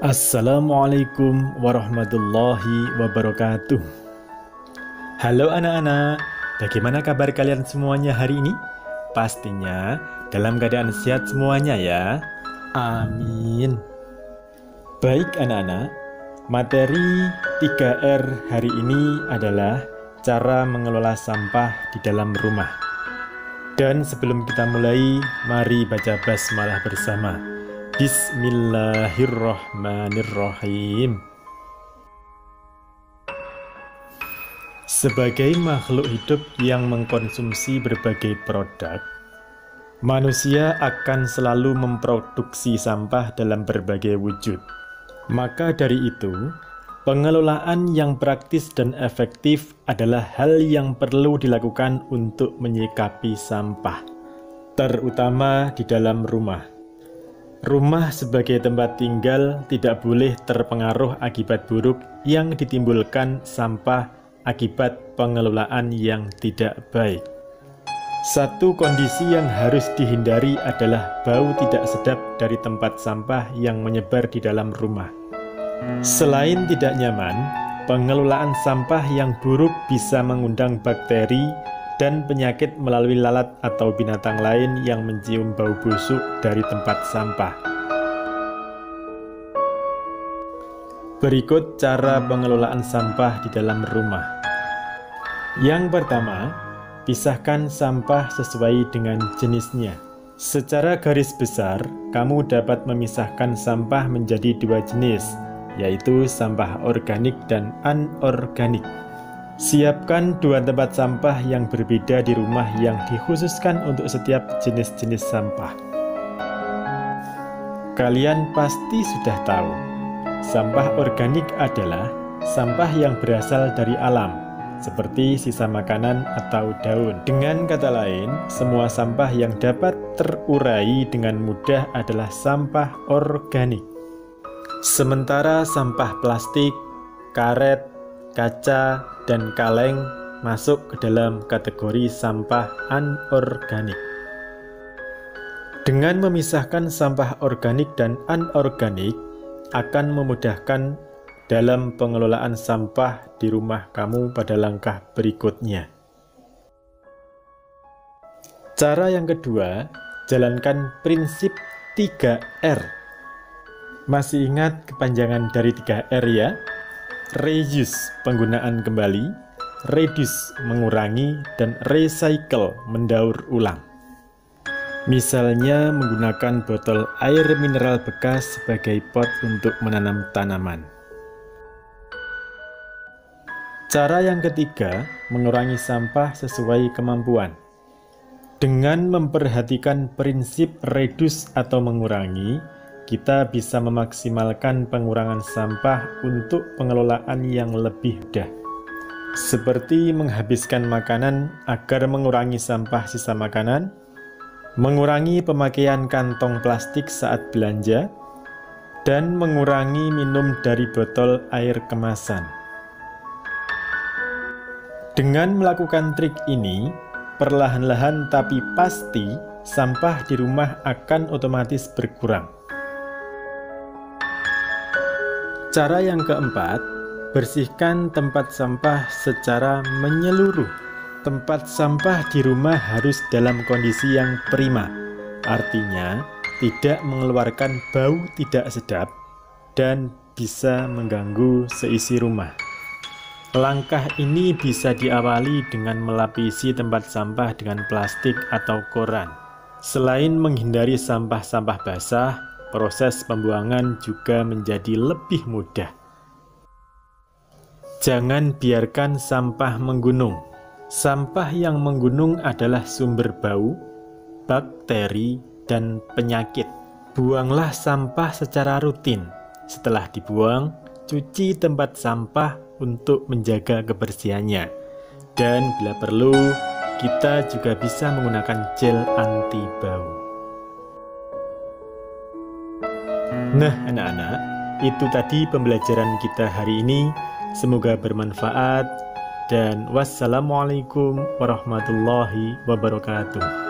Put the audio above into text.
Assalamualaikum warahmatullahi wabarakatuh. Halo anak-anak, bagaimana kabar kalian semuanya hari ini? Pastinya dalam keadaan sehat semuanya ya. Amin. Baik anak-anak, materi 3R hari ini adalah cara mengelola sampah di dalam rumah. Dan sebelum kita mulai, mari baca basmalah bersama. Bismillahirrahmanirrahim. Sebagai makhluk hidup yang mengkonsumsi berbagai produk, manusia akan selalu memproduksi sampah dalam berbagai wujud. Maka dari itu, pengelolaan yang praktis dan efektif adalah hal yang perlu dilakukan untuk menyikapi sampah, terutama di dalam rumah. Rumah sebagai tempat tinggal tidak boleh terpengaruh akibat buruk yang ditimbulkan sampah akibat pengelolaan yang tidak baik. Satu kondisi yang harus dihindari adalah bau tidak sedap dari tempat sampah yang menyebar di dalam rumah. Selain tidak nyaman, pengelolaan sampah yang buruk bisa mengundang bakteri dan penyakit melalui lalat atau binatang lain yang mencium bau busuk dari tempat sampah. Berikut cara pengelolaan sampah di dalam rumah. Yang pertama, pisahkan sampah sesuai dengan jenisnya. Secara garis besar, kamu dapat memisahkan sampah menjadi dua jenis, yaitu sampah organik dan anorganik. Siapkan dua tempat sampah yang berbeda di rumah yang dikhususkan untuk setiap jenis-jenis sampah. Kalian pasti sudah tahu, sampah organik adalah sampah yang berasal dari alam, seperti sisa makanan atau daun. Dengan kata lain, semua sampah yang dapat terurai dengan mudah adalah sampah organik. Sementara sampah plastik, karet, kaca, dan kaleng masuk ke dalam kategori sampah anorganik. Dengan memisahkan sampah organik dan anorganik akan memudahkan dalam pengelolaan sampah di rumah kamu pada langkah berikutnya. Cara yang kedua, jalankan prinsip 3R. Masih ingat kepanjangan dari 3R ya? Reuse, penggunaan kembali, reduce, mengurangi, dan recycle, mendaur ulang. Misalnya menggunakan botol air mineral bekas sebagai pot untuk menanam tanaman. Cara yang ketiga, mengurangi sampah sesuai kemampuan. Dengan memperhatikan prinsip reduce atau mengurangi, kita bisa memaksimalkan pengurangan sampah untuk pengelolaan yang lebih mudah. Seperti menghabiskan makanan agar mengurangi sampah sisa makanan, mengurangi pemakaian kantong plastik saat belanja, dan mengurangi minum dari botol air kemasan. Dengan melakukan trik ini, perlahan-lahan tapi pasti sampah di rumah akan otomatis berkurang. Cara yang keempat, bersihkan tempat sampah secara menyeluruh. Tempat sampah di rumah harus dalam kondisi yang prima, artinya tidak mengeluarkan bau tidak sedap dan bisa mengganggu seisi rumah. Langkah ini bisa diawali dengan melapisi tempat sampah dengan plastik atau koran. Selain menghindari sampah-sampah basah, proses pembuangan juga menjadi lebih mudah. Jangan biarkan sampah menggunung. Sampah yang menggunung adalah sumber bau, bakteri, dan penyakit. Buanglah sampah secara rutin. Setelah dibuang, cuci tempat sampah untuk menjaga kebersihannya. Dan bila perlu, kita juga bisa menggunakan gel anti bau. Nah anak-anak, itu tadi pembelajaran kita hari ini. Semoga bermanfaat dan wassalamualaikum warahmatullahi wabarakatuh.